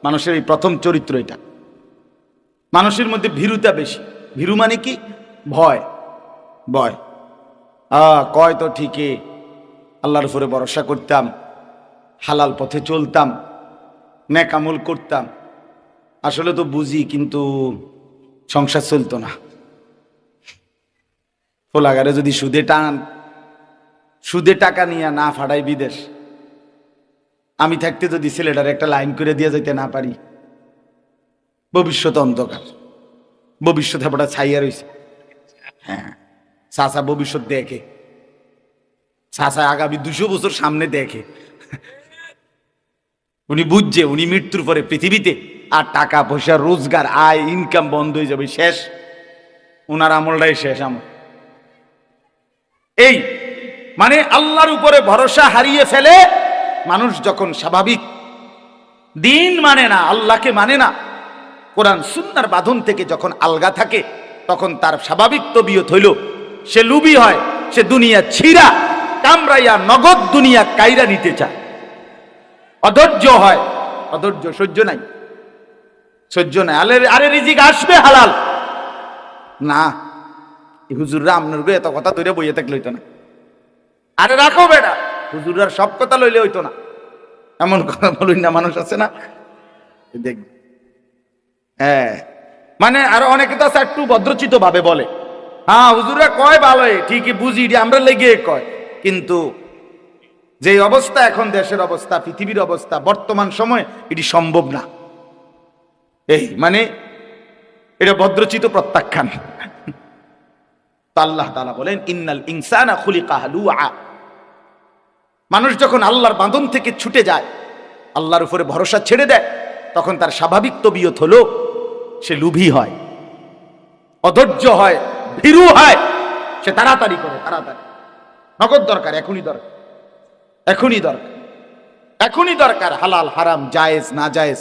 মানুষের এই প্রথম চরিত্র এটা। মানুষের মধ্যে ভীরুতা বেশি। ভীরু মানে কি? ভয়। ভয় কয় তো ঠিকই, আল্লাহর উপরে ভরসা করতাম, হালাল পথে চলতাম, নেক আমল করতাম, আসলে তো বুঝি কিন্তু সংসার চলতো না। ফোলাগারে যদি সুদে টাকা নিয়ে না ফাটাই বিদেশ, আমি থাকতে যদি ছেলেটার একটা লাইন করে দিয়ে যেতে না পারি, ভবিষ্যৎ অন্ধকার। ভবিষ্যৎ হেপাটা ছাইয়া রয়েছে। হ্যাঁ, চাচা ভবিষ্যৎ দেখে, চাচা আগামী 200 বছর সামনে দেখে। উনি বুঝছে উনি মৃত্যুর পরে পৃথিবীতে আর টাকা পয়সা রোজগার আয় ইনকাম বন্ধ হয়ে যাবে, শেষ। ওনার আমলটাই শেষ আমল। এই মানে আল্লাহর উপরে ভরসা হারিয়ে ফেলে মানুষ যখন স্বাভাবিক দিন মানে না, আল্লাহকে মানে না, কোরআন সুন্নাহর বাঁধন থেকে যখন আলগা থাকে, তখন তার স্বাভাবিক তবিয়ত হইল সে লুবি হয়, সে দুনিয়া ছিঁড়া কামড়াইয়া নগদ দুনিয়া কাইরা নিতে চায়। অধৈর্য হয়, অধৈর্য, সহ্য নাই, সহ্য নাই। আরে রিজিক আসবে হালাল না, হুজুররা আপনার গো এত কথা ধরে বইয়ে থাকলে হইতো না। আরে রাখো বেটা, হুজুরার সব কথা লইলে হইতো না, এমন কথা বলুন না, মানুষ আছে না দেখ। হ্যাঁ, মানে আরো অনেকে তো আছে একটু ভদ্রচিত ভাবে বলে, হ্যাঁ হুজুরা কয় ভালোই, ঠিকই বুঝি, আমরা লেগে কয়, কিন্তু যে অবস্থা এখন দেশের অবস্থা, পৃথিবীর অবস্থা, বর্তমান সময় এটি সম্ভব না। এই মানে এটা ভদ্রচিত প্রত্যাখ্যান। আল্লাহ তাআলা বলেন ইন্নাল ইনসানা খুলিকা হালুআ। মানুষ যখন আল্লাহর বাঁধন থেকে ছুটে যায়, আল্লাহর উপরে ভরসা ছেড়ে দেয়, তখন তার স্বাভাবিক তবিয়ত হলো সে লুভী হয়, অধৈর্য হয়, ভীরু হয়, সে তাড়াতাড়ি করে, তাড়াতাড়ি নগদ দরকার, এখনই দরকার, এখনই দরকার, এখনই দরকার। হালাল হারাম, জায়েজ না জায়েজ,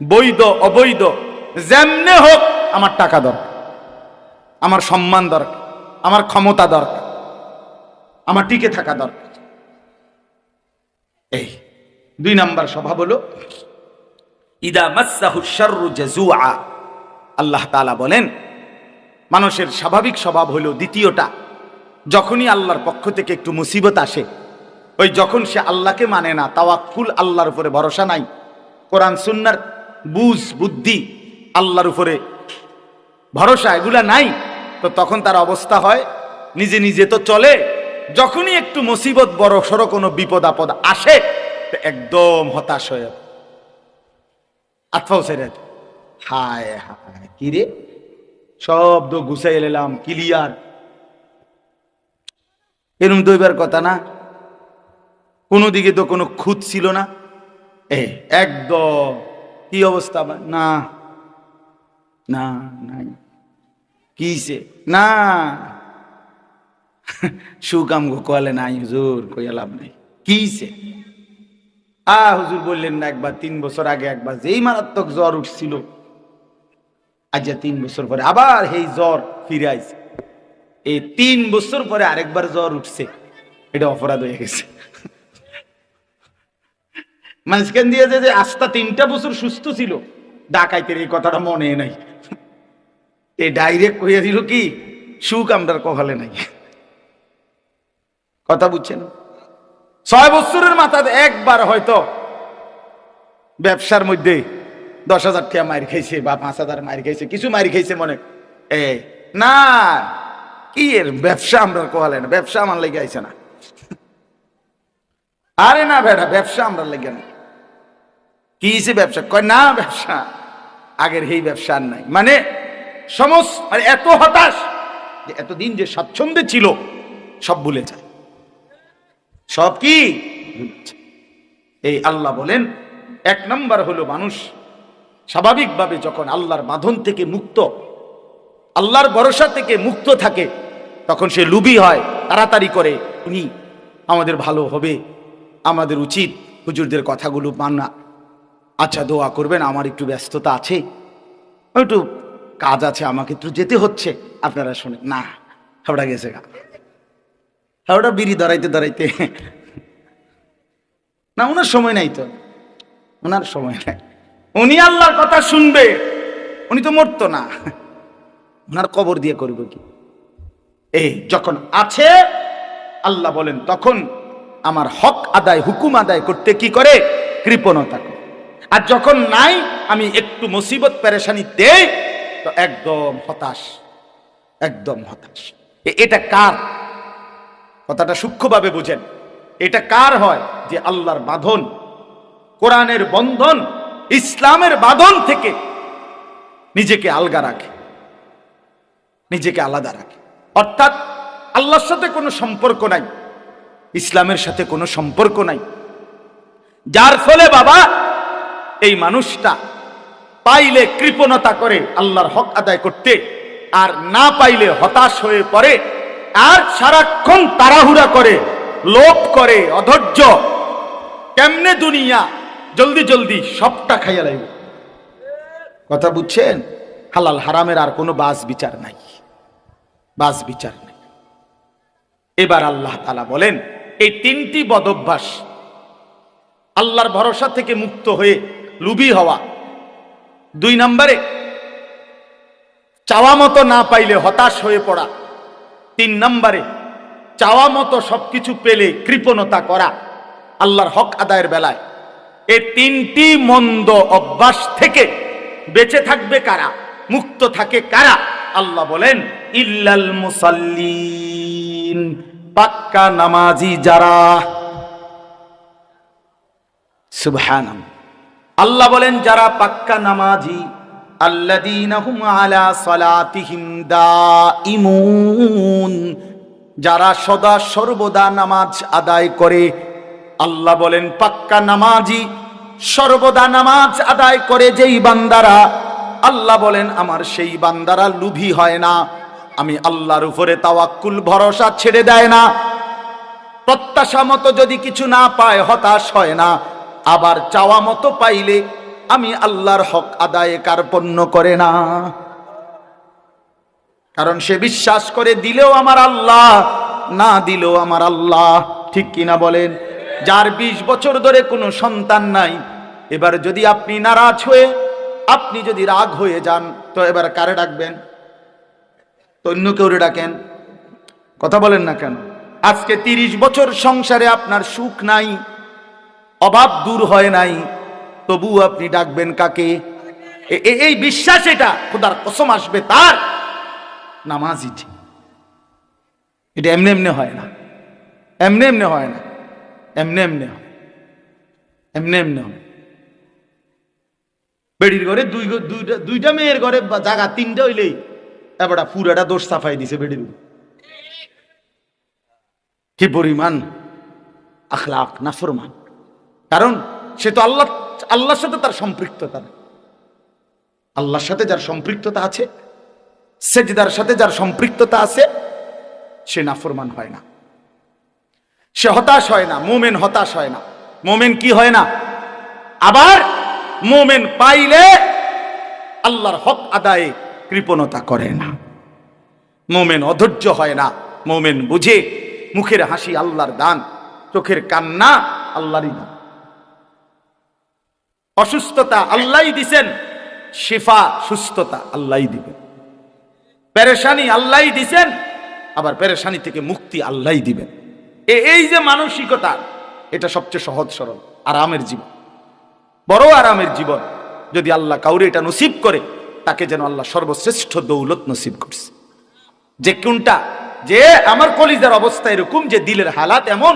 বৈধ অবৈধ, যেমনে হোক আমার টাকা দরকার, আমার সম্মান দরকার, আমার ক্ষমতা দরকার, আমার টিকে থাকা দরকার। এই 2 নাম্বার স্বভাব হলো ইদা মাসসাহু শাররু জাজুআ। আল্লাহ তাআলা বলেন মানুষের স্বাভাবিক স্বভাব হলো দ্বিতীয়টা, যখনই আল্লাহর পক্ষ থেকে একটু মুসিবত আসে, ওই যখন সে আল্লাহকে মানে না, তাওয়াক্কুল, আল্লাহর উপরে ভরসা নাই, কোরআন সুন্নাহর বুঝ বুদ্ধি, আল্লাহর উপরে ভরসা এগুলা নাই, তো তখন তার অবস্থা হয় নিজে নিজে তো চলে, যখনই একটু মুসিবত বড় সড়ো কোনো বিপদ আপদ আসে একদম হতাশ হয়ে আতফাও ছেড়ে, হায় হায় কি রে, সব তো গুছাই এলাম ক্লিয়ার, এরম দইবার কথা না, কোনো দিকে তো কোনো খুঁত ছিল না, একদম কি অবস্থা, না না নাই কিছে না, সুকাম গো কলে নাই হুজুর, কইয়া লাভ নাই, কিছে হুজুর বললেন না একবার 3 বছর আগে একবার যেই মারাত্মক জ্বর উঠছিল, আজ 3 বছর পরে আবার এই জ্বর ফিরে আইছে, এই 3 বছর পরে আরেকবার জ্বর উঠছে, এটা অপরাধ হয়ে গেছে। মাঝখান দিয়ে যে আস্তা 3টা বছর সুস্থ ছিল, ডাকাইতের এই কথাটা মনে নাই, এই ডাইরেক্ট কইয়া দিল কি সুখ আমরার কপালে নাই। কথা বুঝছেন? 6 বছরের মাথায় একবার হয়তো ব্যবসার মধ্যে 10,000 টাকা মার খাইছে বা 5,000 মার খাইছে, কিছু মার খাইছে মনে, না কি এর ব্যবসা আমরা কপালে না, ব্যবসা আমার লেগে আইছে না, আরে না বেটা ব্যবসা আমরা লেগে না, কি হয়েছে ব্যবসা, কয় না ব্যবসা আগের এই ব্যবসা আর নাই, মানে সমস্ত মানে এত হতাশ যে এতদিন যে স্বাচ্ছন্দ্যে ছিল সব ভুলে যায়, সব কি। এই আল্লাহ বলেন 1 নাম্বার হলো মানুষ স্বাভাবিকভাবে যখন আল্লাহর বাঁধন থেকে মুক্ত, আল্লাহর ভরসা থেকে মুক্ত থাকে, তখন সে লুবি হয়, তাড়াতাড়ি করে, উনি আমাদের ভালো হবে, আমাদের উচিত হুজুরদের কথাগুলো মানা, আচ্ছা দোয়া করবেন, আমার একটু ব্যস্ততা আছে, একটু কাজ আছে, আমাকে একটু যেতে হচ্ছে, আপনারা শোনেন না, হাওড়া গেছে গা, হাওড়া বিড়ি ধরাইতে ধরাইতে, না ওনার সময় নাই তো, ওনার সময় নাই। উনি আল্লাহর কথা শুনবে, উনি তো মরতো না, ওনার কবর দিয়ে করবে কি? এই যখন আছে আল্লাহ বলেন তখন আমার হক আদায়, হুকুম আদায় করতে কি করে? কৃপণতা করে। আর যখন নাই, আমি একটু মুসিবত পেরেশানি দেই তো একদম হতাশ, একদম হতাশ। এটা কার? কথাটা সূক্ষ্মভাবে বুঝেন। এটা কার হয়? যে আল্লাহর বাঁধন, কোরআনের বন্ধন, ইসলামের বাঁধন থেকে নিজেকে আলগা রাখে, নিজেকে আলাদা রাখে। অর্থাৎ আল্লাহর সাথে কোনো সম্পর্ক নাই, ইসলামের সাথে কোনো সম্পর্ক নাই। যার ফলে বাবা এই মানুষটা পাইলে কৃপণতা করে আল্লাহর হক আদায় করতে, আর না পাইলে হতাশ হয়ে পড়ে, আর সারাক্ষণ তাড়াহুড়া করে, লোভ করে, অধৈর্য, কেমনে দুনিয়া জলদি জলদি সবটা খাইয়া লাগবে। কথা বুঝছেন? হালাল হারামের আর কোনো বাস বিচার নাই, বাস বিচার নাই। এবার আল্লাহ তাআলা বলেন এই তিনটি বদভ্যাস, আল্লাহর ভরসা থেকে মুক্ত হয়ে লুবি হওয়া, 2 নম্বরে চাওয়া মতো না পাইলে হতাশ হয়ে পড়া, 3 নম্বরে চাওয়া মতো সবকিছু পেলে কৃপণতা করা আল্লাহর হক আদায়ের বেলায়। এই তিনটি মন্দ অভ্যাস থেকে বেঁচে থাকবে কারা? মুক্ত থাকে কারা? আল্লাহ বলেন ইল্লাল মুসাল্লিন, পাক্কা নামাজি যারা। সুবহানাল্লাহ। আল্লাহ বলেন যারা পাক্কা নামাজি, আল্লাযীনা হুম আলা সালাতিহিম দাঈমুন, যারা সদা সর্বদা নামাজ আদায় করে। আল্লাহ বলেন পাক্কা নামাজি, সর্বদা নামাজ আদায় করে যেই বান্দারা, আল্লাহ বলেন আমার সেই বান্দারা লোভী হয় না, আমি আল্লাহর উপরে তাওয়াক্কুল ভরসা ছেড়ে দেয় না, প্রত্যাশা মতো যদি কিছু না পায় হতাশ হয় না, আবার চাওয়া মতো পাইলে আমি আল্লাহর হক আদায়ে কার্পণ্য করে না। কারণ সে বিশ্বাস করে দিলেও আমার আল্লাহ, না দিলেও আমার আল্লাহ। ঠিক কিনা বলেন? যার 20 বছর ধরে কোনো সন্তান নাই, এবার যদি আপনি নারাজ হয়ে, আপনি যদি রাগ হয়ে যান, তো এবার কারে ডাকবেন? তো অন্য কেউ ডাকেন। কথা বলেন না কেন? আজকে 30 বছর সংসারে আপনার সুখ নাই, অভাব দূর হয় নাই, তবু আপনি ডাকবেন কাকে? এই বিশ্বাস, এটা খোদার কসম আসবে তার নামাজি। এটা এমনি এমনি হয় না, এমনি এমনি হয় না, এমনি এমনি হয়, এমনি এমনি হয়। বেড়ির ঘরে দুইটা মেয়ের ঘরে জায়গা 3টা হইলেই এবার পুরাটা দোষ সাফাই দিছে বেড়ির। কি পরিমাণ আখলাক নাফরমান! কারণ সে তো আল্লাহর সাথে তার সম্পৃক্ততা, আল্লাহর সাথে যার সম্পৃক্ততা আছে, সেজদার সাথে যার সম্পৃক্ততা আছে, সে নাফরমান হয় না, সে হতাশ হয় না। মুমিন হতাশ হয় না। মুমিন কি হয় না? আবার মুমিন পাইলে আল্লাহর হক আদায়ে কৃপণতা করে না। মুমিন অধৈর্য হয় না। মুমিন বুঝে মুখের হাসি আল্লাহর দান, চোখের কান্না আল্লাহরই দান। অসুস্থতা আল্লাহই দিবেন, শিফা সুস্থতা আল্লাহই দিবেন। পেরেশানি আল্লাহই দিবেন, আবার পেরেশানি থেকে মুক্তি আল্লাহই দিবেন। এই যে মানসিকতা, এটা সবচেয়ে সহজ সরল আরামের জীবন, বড় আরামের জীবন। যদি আল্লাহ কাউরে এটা নসিব করে, তাকে যেন আল্লাহ সর্বশ্রেষ্ঠ দৌলত নসিব করছে। যে কোনটা? যে আমার কলিজার অবস্থা এরকম, যে দিলের হালাত এমন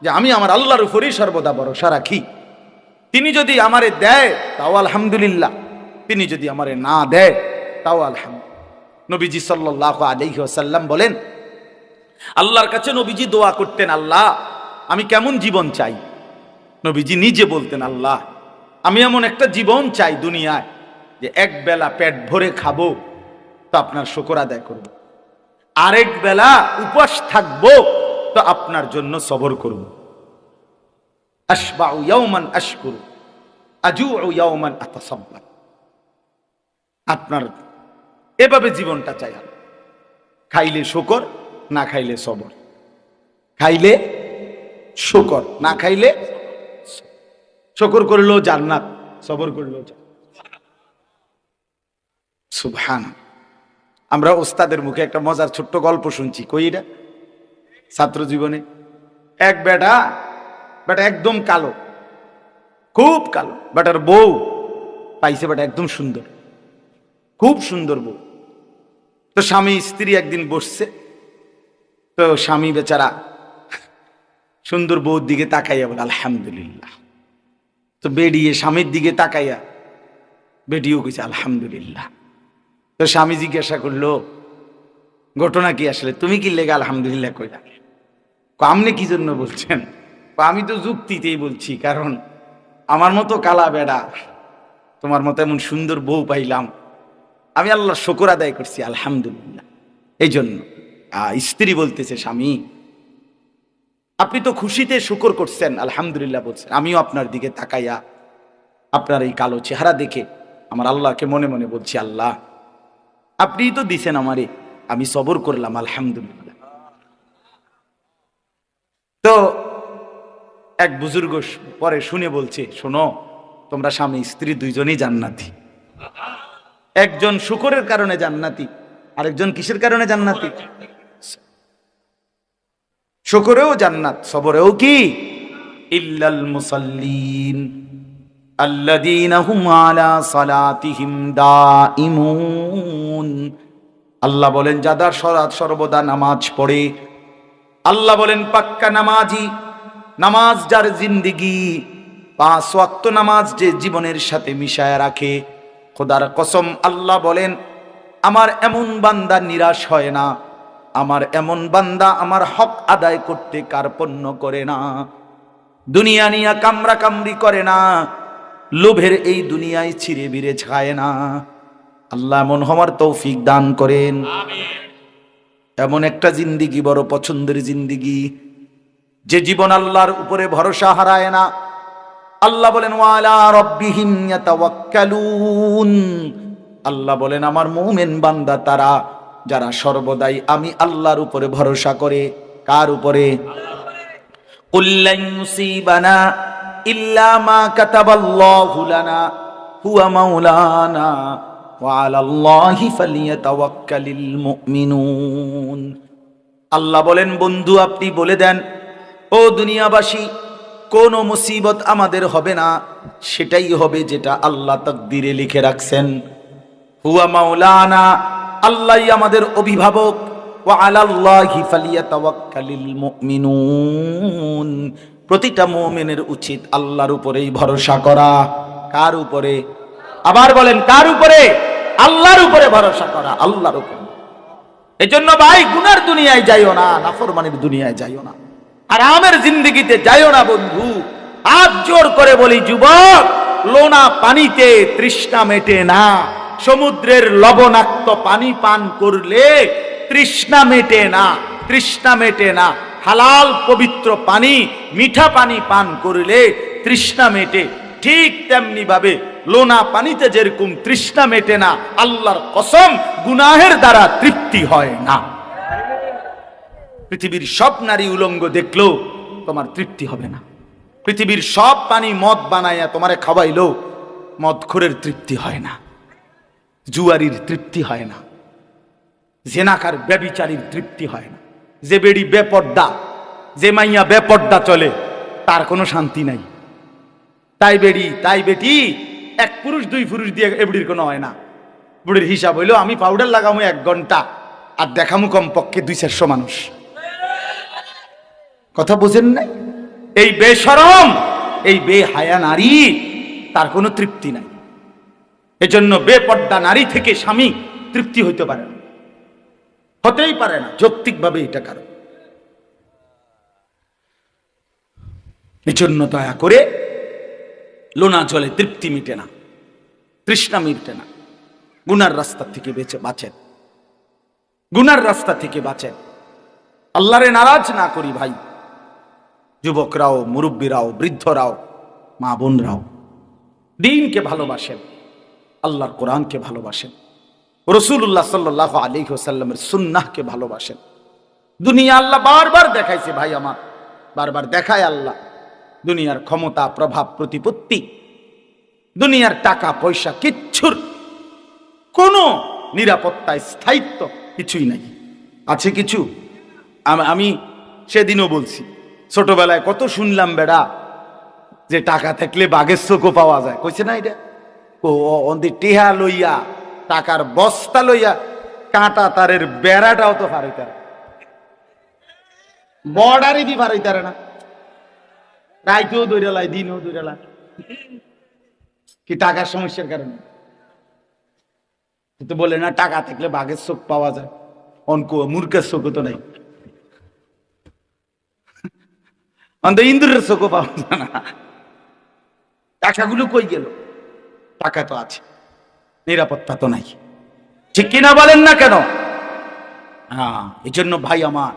যে আমি আমার আল্লাহর উপরেই সর্বদা ভরসা রাখি। তিনি যদি আমারে দেয় তাও আলহামদুলিল্লাহ, তিনি যদি আমারে না দেয় তাও আলহামদুলিল্লাহ। নবীজি সাল্লাল্লাহু আলাইহি ওয়াসাল্লাম বলেন, আল্লাহর কাছে নবীজি দোয়া করতেন, আল্লাহ আমি কেমন জীবন চাই? নবীজি নিজে বলতেন, আল্লাহ আমি এমন একটা জীবন চাই দুনিয়ায় যে এক বেলা পেট ভরে খাবো তো আপনার শুকর আদায় করব, আরেক বেলা উপবাস থাকবো তো আপনার জন্য সবর করব। আশবাউ ইয়াওমান আশকুরু, আজুউ ইয়াওমান আতাসাব্বার। আপনার এভাবে জীবনটা চাই। খাইলে শুকর, না খাইলে সবর। খাইলে শুকর, না খাইলে। শুকর করলেও জান্নাত, সবর করলেও সুবহান। আমরা ওস্তাদের মুখে একটা মজার ছোট্ট গল্প শুনছি, কইরা ছাত্র জীবনে। এক বেটা একদম কালো, খুব কালো। বেটার বউ পাইছে, বেটা একদম সুন্দর, খুব সুন্দর বউ। তো স্বামী স্ত্রী একদিন বসছে, তো স্বামী বেচারা সুন্দর বউর দিকে তাকাইয়া বলে আলহামদুলিল্লাহ। তো বেরিয়ে স্বামীর দিকে তাকাইয়া বেটিও কইছে আলহামদুলিল্লাহ। তো স্বামী জিজ্ঞাসা করলো, ঘটনা কি আসলে, তুমি কি লেগে আলহামদুলিল্লাহ কইলা? আপনি কি জন্য বলছেন? আমি তো যুক্তিতেই বলছি, কারণ আমার মতো কালা বেড়া, তোমার মতো এমন সুন্দর বউ পাইলাম, আমি আল্লাহর শুকর আদায় করছি আলহামদুলিল্লাহ। এই জন্য স্ত্রী বলতেছে, স্বামী আপনি তো খুশিতে শুকর করছেন, আলহামদুলিল্লাহ বলছেন, আমিও আপনার দিকে তাকাইয়া আপনার এই কালো চেহারা দেখে আমার আল্লাহকে মনে মনে বলছি, আল্লাহ আপনি তো দিছেন আমারে, আমি সবর করলাম আলহামদুলিল্লাহ। তো এক বুজুর্গ পরে শুনে বলছে, শোনো, তোমরা স্বামী স্ত্রী দুইজনই জান্নাতি। একজন শুকরের কারণে জান্নাতি, আরেকজন কিসের কারণে জান্নাতি? শুকরেও জান্নাত, সবরেও কি? ইল্লাল মুসাল্লিন আল্লাযীনা হুম আলা সালাতিহিম দাইমুন। আল্লাহ বলেন যারা সর্বদা নামাজ পড়ে, আল্লাহ বলেন পাক্কা নামাজি, নামাজ যার জিন্দেগি, 5 ওয়াক্ত নামাজ যে জীবনের সাথে মিশায় রাখে, খোদার কসম আল্লাহ বলেন আমার এমন বান্দা নিরাশ হয় না, আমার এমন বান্দা আমার হক আদায় করতে কার্পণ্য করে না, দুনিয়া নিয়া কামরা কামড়ি করে না, লোভের এই দুনিয়ায় ছিঁড়ে বিড়ে খায় না। আল্লাহ এমন হওয়ার তৌফিক দান করেন। এমন একটা জিন্দিগি বড় পছন্দের জিন্দিগি, যে জীবন আল্লাহর উপরে ভরসা হারায় না। আল্লাহ বলেন ওয়ালা রাব্বিহিম ইয়াতাওয়াক্কালুন। আল্লাহ বলেন আমার মুমিন বান্দা তারা যারা সর্বদাই আমি আল্লাহর উপরে ভরসা করে। কার উপরে? কুল লা ইউসিবানা ইল্লা মা কাতাবাল্লাহু লানা হুয়া মাওলানা ওয়া আলাল্লাহি ফালিয়াতাওয়াক্কালিল মুমিনুন। আল্লাহ বলেন বন্ধু আপনি বলে দেন, ও দুনিয়াবাসী, কোন মুসিবত আমাদের হবে না, সেটাই হবে যেটা আল্লাহ তাকদীরে লিখে রাখছেন। হুয়া মাওলানা, আল্লাহই আমাদের অভিভাবক। ওয়া আলাল্লাহি ফালিয়াতাওয়াক্কালিল মুমিনুন। প্রতিটা মুমিনের উচিত আল্লাহর উপরেই ভরসা করা। কার উপরে? আবার বলেন কার উপরে? আল্লাহর উপরে ভরসা করা, আল্লাহর উপরে। এজন্য ভাই গুনার দুনিয়ায় যাইও না, নাফরমানির দুনিয়ায় যাইও না, আরামের জিন্দেগিতে যাইও না বন্ধু। হাত জোর করে বলি যুবক, লোনা পানিতে তৃষ্ণা মেটে না, সমুদ্রের লবণাক্ত পানি পান করলে তৃষ্ণা মেটে না, তৃষ্ণা মেটে না। হালাল পবিত্র পানি, মিঠা পানি পান করলে তৃষ্ণা মেটে। ঠিক তেমনি ভাবে লোনা পানিতে যেরকম তৃষ্ণা মেটে না, আল্লাহর কসম গুনাহের দ্বারা তৃপ্তি হয় না। পৃথিবীর সব নারী উলঙ্গ দেখলেও তোমার তৃপ্তি হবে না। পৃথিবীর সব পানি মদ বানাইয়া তোমারে খাওয়াইলেও মদখোরের তৃপ্তি হয় না, জুয়ারির তৃপ্তি হয় না, জেনাকার ব্যভিচারীর তৃপ্তি হয় না। যে বেড়ি বেপর্দা, যে মাইয়া বেপর্দা চলে, তার কোনো শান্তি নাই। তাই বেড়ি তাই বেটি, এক পুরুষ 2 পুরুষ দিয়ে এবড়ির কোনো হয় না। বুড়ির হিসাব হইলো আমি পাউডার লাগামো 1 ঘন্টা আর দেখামু কমপক্ষে 200-400 মানুষ। কথা বুঝেন নাই? এই বেশরম, এই বেহায়া নারী, তার কোনো তৃপ্তি নাই। এজন্য বেপর্দা নারী থেকে স্বামী তৃপ্তি হইতে পারে না, হতেই পারে না, যৌক্তিকভাবে এটা কারণ। এজন্য দয়া করে লোনা জলে তৃপ্তি মিটে না, তৃষ্ণা মিটে না। গুনার রাস্তা থেকে বাঁচেন, গুনার রাস্তা থেকে বাঁচেন। আল্লাহরে নারাজ না করি ভাই। যুবকরাও, মুরব্বীরাও, বৃদ্ধরাও, মা বোনরাও দ্বীনকে ভালোবাসেন, আল্লাহর কোরআনকে ভালোবাসেন, রাসূলুল্লাহ সাল্লাল্লাহু আলাইহি ওয়াসাল্লামের সুন্নাহকে ভালোবাসেন। দুনিয়া আল্লাহ বারবার দেখাইছে ভাই আমার, বারবার দেখায় আল্লাহ দুনিয়ার ক্ষমতা, প্রভাব, প্রতিপত্তি, দুনিয়ার টাকা পয়সা, কিচ্ছুর কোনো নিরাপত্তা, স্থায়িত্ব কিছুই নাই। আছে কিছু? আমি সেদিনও বলছি, ছোটবেলায় কত শুনলাম বেড়া যে টাকা থাকলে বাঘের চোখও পাওয়া যায়। কইছে না এটা? টেহা লইয়া, টাকার বস্তা লইয়া কাঁটা তারের বেড়াটাও তো পারাইতারে, বর্ডারই দি পারাইতারে না। রাইতেও দৌড়ালায়, দিনও দৌড়ালায়, কি টাকার সমস্যার কারণে? তো বলে না টাকা থাকলে বাঘের চোখ পাওয়া যায়, অঙ্ক মূর্খের চোখও তো নাই, অন্ত ইন্দুরের চোখও পাওয়া যায় না। টাকাগুলো কই গেল? টাকা তো আছে, নিরাপত্তা তো নাই। ঠিক কিনা বলেন না কেন? হ্যাঁ, এই জন্য ভাই আমার,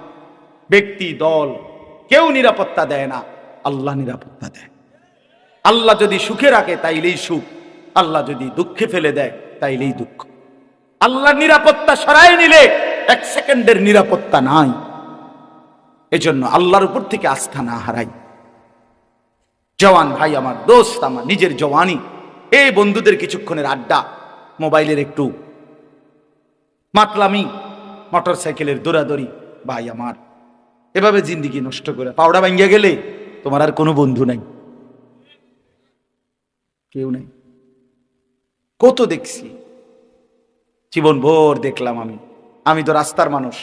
ব্যক্তি দল কেউ নিরাপত্তা দেয় না, আল্লাহ নিরাপত্তা দেয়। আল্লাহ যদি সুখে রাখে তাইলেই সুখ, আল্লাহ যদি দুঃখে ফেলে দেয় তাইলেই দুঃখ। আল্লাহ নিরাপত্তা সরাই নিলে এক সেকেন্ডের নিরাপত্তা নাই। এজন্য আল্লাহর উপর থেকে আস্থা না হারাই। জওয়ান ভাই আমার, দোস্ত আমার, নিজের জওয়ানি, এই বন্ধুদের কিছুক্ষণের আড্ডা, মোবাইলের একটু মাতলামি, মোটর সাইকেলের দৌড়াদৌড়ি, ভাই আমার, এভাবে জিন্দিগি নষ্ট করে পাউডা ভাঙ্গিয়া গেলে তোমার আর কোনো বন্ধু নাই, কেউ নাই। কত দেখছি, জীবন ভোর দেখলাম। আমি তো রাস্তার মানুষ,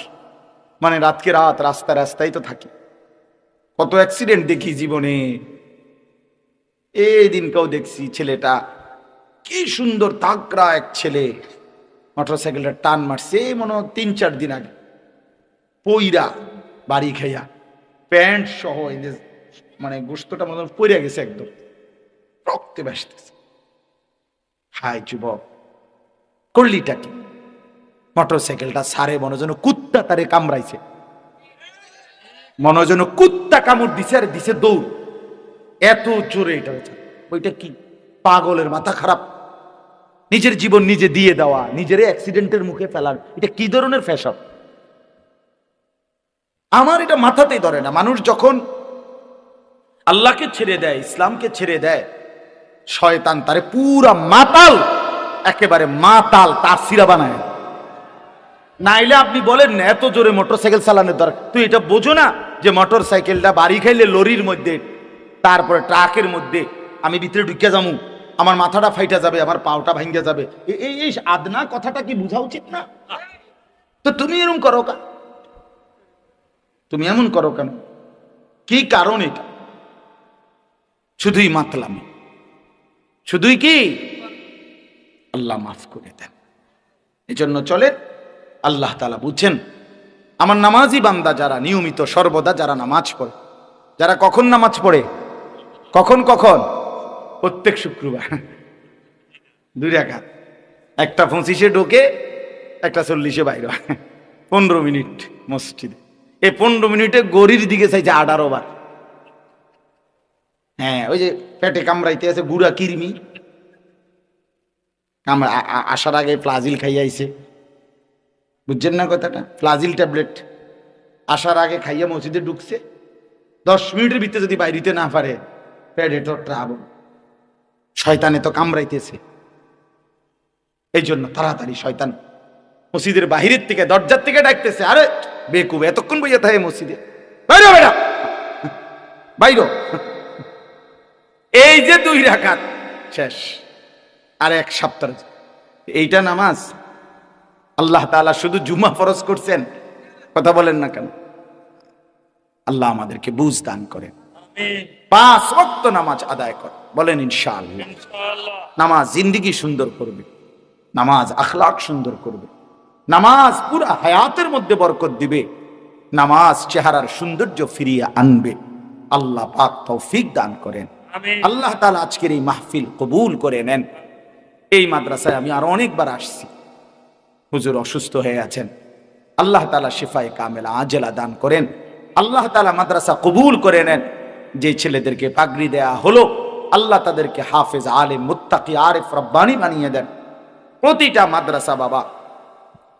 মানে রাতকে রাত রাস্তায় তো থাকি। কত অ্যাক্সিডেন্ট দেখি জীবনে। এই দিনকেও দেখছি, ছেলেটা কি সুন্দর তাগড়া এক ছেলে, মোটরসাইকেলটা টান মারছে মনে 3-4 দিন আগে, পইরা বাড়ি খাইয়া প্যান্ট সহ মানে গোস্তটা মনে পড়ে গেছে, একদম রক্তে ভাসতেছে। হাই যুবক, করলিটা কি? মোটরসাইকেলটা সারে মনে যেন কুত্তা তারে কামড়াইছে, মনে যেন কুত্তা কামড় দিছে, আর দিছে দৌড়, এত জোরে এটা হয়েছে। ওইটা কি? পাগলের মাথা খারাপ। নিজের জীবন নিজে দিয়ে দেওয়া, নিজের অ্যাক্সিডেন্টের মুখে ফেলার, এটা কি ধরনের ফ্যাশন? আমার এটা মাথাতেই ধরে না। মানুষ যখন আল্লাহকে ছেড়ে দেয়, ইসলামকে ছেড়ে দেয়, শয়তান তারে পুরা মাতাল, একেবারে মাতাল তার সিরা বানায়। নাইলে আপনি বলেন না এত জোরে মোটরসাইকেল চালানোর দরকার? তুই এটা বোঝো না যে মোটরসাইকেলটা বাড়ি খাইলে লরির মধ্যে, তারপরে ট্রাকের মধ্যে আমি ভিতরে ঢুকে যাবো, আমার মাথাটা ফাইটা যাবে, আমার পাওটা ভাঙ্গে যাবে, এই আদনা কথাটা কি বোঝা উচিত না? তো তুমি এরকম করো কেন? তুমি এমন করো কেন? কি কারণ এটা? শুধুই মাতলামি, শুধুই কি? আল্লাহ মাফ করে দেন। এজন্য চলে, আল্লাহ তাআলা বুঝছেন আমার নামাজি বান্দা যারা নিয়মিত সর্বদা যারা নামাজ পড়ে, যারা কখন নামাজ পড়ে, কখন প্রত্যেক শুক্রবার 2 রাকাত, একটা 25-এ ঢোকে, একটা 40-এ বাইরে, 15 মিনিট মসজিদে। এই 15 মিনিটে গড়ির দিকে চাইছে 18 বার। হ্যাঁ, ওই যে পেটে কামড়াইতে আছে গুড়া কিরমি, আসার আগে ফ্লাজিল খাইয়া আইছে, বুঝছেন না কথাটা? ফ্লাজিল ট্যাবলেট আসার আগে খাইয়া মসজিদে ঢুকছে, 10 মিনিটের ভিতরে যদি বাইরিতে না পারে, পেটে তো ট্রাবল, শয়তানে তো কামড়াইতেছে। এই জন্য তাড়াতাড়ি শয়তান মসজিদের বাহিরের থেকে, দরজার থেকে ডাকতেছে, আরে বেকুব, এতক্ষণ বইয়া থাকে মসজিদে, বাইরো বেটা, বাইরো। এই যে 2 রাকাত শেষ, আর 1 সপ্তাহ। এইটা নামাজ? আল্লাহ তাআলা শুধু জুমা ফরজ করছেন, কথা বলেন না কেন? আল্লাহ আমাদেরকে বুঝ দান করেন। 5 ওয়াক্ত নামাজ আদায় কর, বলেন ইনশাআল্লাহ। নামাজ জিন্দেগি সুন্দর করবে, নামাজ আখলাক সুন্দর করবে, নামাজ পুরা হায়াতের মধ্যে বরকত দিবে, নামাজ চেহারার সৌন্দর্য ফিরিয়ে আনবে। আল্লাহ পাক তৌফিক দান করেন। আল্লাহ তাআলা আজকের এই মাহফিল কবুল করে নেন। এই মাদ্রাসায় আমি আরো অনেকবার আসছি, হুজুর অসুস্থ হয়ে আছেন, আল্লাহ তাআলা শিফায়ে কামেলা আজেলা দান করেন। আল্লাহ তাআলা মাদ্রাসা কবুল করে নেন। যে ছেলেদেরকে পাগড়ি দেয়া হলো, আল্লাহ তাদেরকে হাফেজ, আলেম, মুত্তাকি, আরিফ, রব্বানি বানিয়ে দেন। প্রতিটা মাদ্রাসা বাবা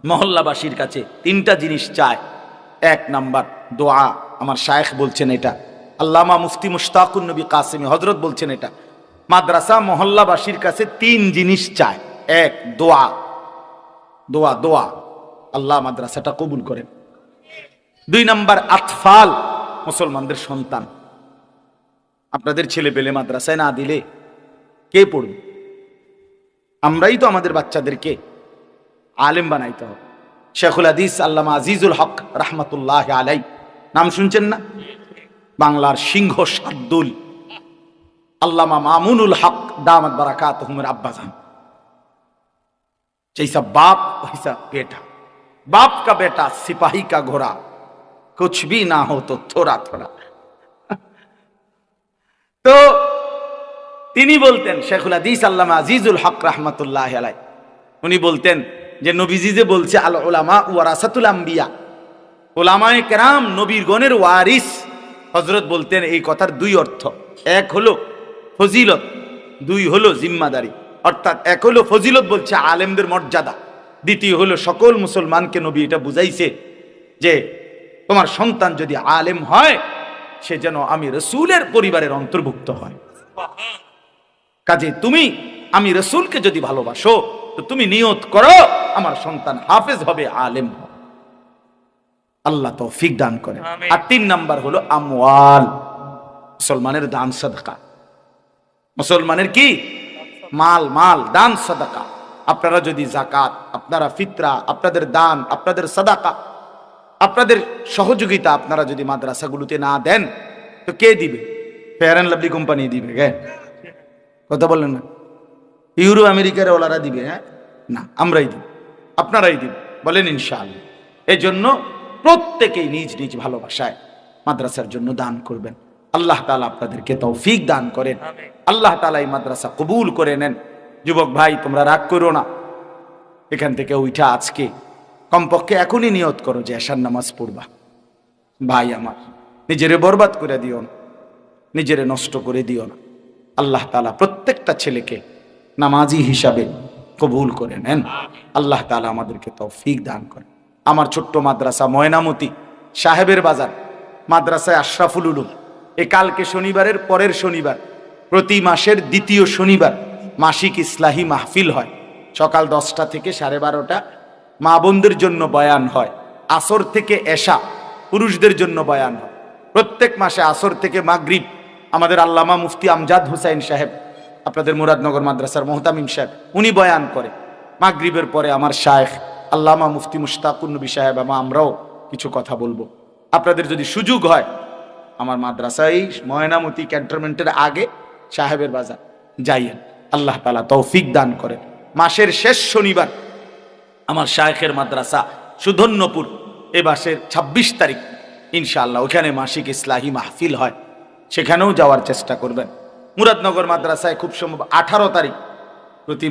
মহল্লাবাসীর কাছে 3টা জিনিস চায়। 1 নাম্বার দোয়া, আমার শায়েখ বলছেন এটা, আল্লামা মুফতি মুশতাকুন নবী কাসেমি হযরত বলছেন এটা মাদ্রাসা মহল্লাবাসীর কাছে 3 জিনিস চায়। এক, দোয়া। দোয়া দোয়া আল্লাহ মাদ্রাসাটা কবুল করেন। 2 নাম্বার আতফাল, মুসলমানদের সন্তান। আপনাদের ছেলে পেলে মাদ্রাসায় না দিলে কে পড়বে? আমরাই তো আমাদের বাচ্চাদেরকে আলেম বানাইতে হবে। শেখুল হাদিস আল্লামা আজিজুল হক রাহমাতুল্লাহ আলাই, নাম শুনছেন না? বাংলার সিংহ শার্দুল আল্লামা মামুনুল হক দামাত বারাকাতুহুমের আব্বাজান। जैसा बाप वैसा बेटा, बाप का बेटा सिपाही का घोड़ा, कुछ भी ना हो तो थोड़ा थोड़ा। তো তিনি বলতেন, শেখুল হাদিস আল্লামা আজিজুল হক রাহমাতুল্লাহ আলাই, উনি বলতেন যে নবীজি যে বলছে আল উলামা ওয়ারাসাতুল আম্বিয়া, উলামায়ে কেরাম নবীর গণের ওয়ারিস। হযরত বলতেন এই কথার 2 অর্থ। এক হলো ফজিলত, 2 হলো জিম্মাদারি। অর্থাৎ এক হলো ফজিলত বলছে আলেমদের মর্যাদা, দ্বিতীয় হলো সকল মুসলমানকে নবী এটা বুঝাইছে যে তোমার সন্তান যদি আলেম হয় সে যেন আমি রাসূলের পরিবারের অন্তর্ভুক্ত হয়। কাজে তুমি আমি রাসূলকে যদি ভালোবাসো তো তুমি নিয়ত করো আমার সন্তান হাফেজ হবে, আলেম হবে। আল্লাহ তৌফিক দান করেন। আর 3 নাম্বার হলো আমওয়াল, মুসলমানের দান সাদকা। মুসলমানের কি? মাল, মাল দান সাদাকা। আপনারা যদি যাকাত, আপনারা ফিতরা, আপনাদের দান, আপনাদের সাদাকা, আপনাদের সহযোগিতা আপনারা যদি মাদ্রাসাগুলোতে না দেন তো কে দিবে? ফেয়ার অ্যান্ড লাভলি কোম্পানি দিবে? কথা বলেন না? ইউরো আমেরিকার ওলারা দিবে? না, আমরাই দিব, আপনারাই দিব, বলেন ইনশাআল্লাহ। এই জন্য প্রত্যেকেই নিজ নিজ ভালোবাসায় মাদ্রাসার জন্য দান করবেন। আল্লাহ তাআলা আপনাদেরকে তৌফিক দান করেন। আল্লাহ তাআলা এই মাদ্রাসা কবুল করে নেন। যুবক ভাই তোমরা রাগ করো না, এখান থেকে উঠা আজকে কমপক্ষে এখনই নিয়ত করো যে এশার নামাজ পড়বা। ভাই আমার, নিজেরে বরবাদ করে দিও না, নিজেরে নষ্ট করে দিও না। আল্লাহ তাআলা প্রত্যেকটা ছেলেকে নামাজি হিসাবে কবুল করে নেন। আল্লাহ তাআলা আমাদেরকে তৌফিক দান করেন। আমার ছোট্ট মাদ্রাসা ময়নামতি সাহেবের বাজার মাদ্রাসায় আশরাফুল উলুম, এই কালকে শনিবারের পরের শনিবার প্রতি মাসের 2য় শনিবার মাসিক ইসলাহি মাহফিল হয়। সকাল 10টা থেকে 12:30 মা বোনদের জন্য বয়ান হয়। আসর থেকে এশা পুরুষদের জন্য বয়ান হয়। প্রত্যেক মাসে আসর থেকে মাগরিব আমাদের আল্লামা মুফতি আমজাদ হুসাইন সাহেব, আপনাদের মুরাদনগর মাদ্রাসার মোহতামিম সাহেব, উনি বয়ান করে। মাগরিবের পরে আমার শায়েখ আল্লামা মুফতি মুশতাকুন নবী সাহেব আমরাও কিছু কথা বলবো। আপনাদের যদি সুযোগ হয় আমার মাদ্রাসায় ময়নামতি ক্যান্টনমেন্টের আগে সাহেবের বাজার যাইয়েন। আল্লাহ তাআলা তৌফিক দান করেন। মাসের শেষ শনিবার আমার শায়েখের মাদ্রাসা সুধন্যপুর এ মাসের 26 তারিখ ইনশাআল্লাহ ওখানে মাসিক ইসলাহি মাহফিল হয়, সেখানেও যাওয়ার চেষ্টা করবেন। মুরাদনগর মাদ্রাসায় খুব সম্ভব 18 তারিখ প্রতি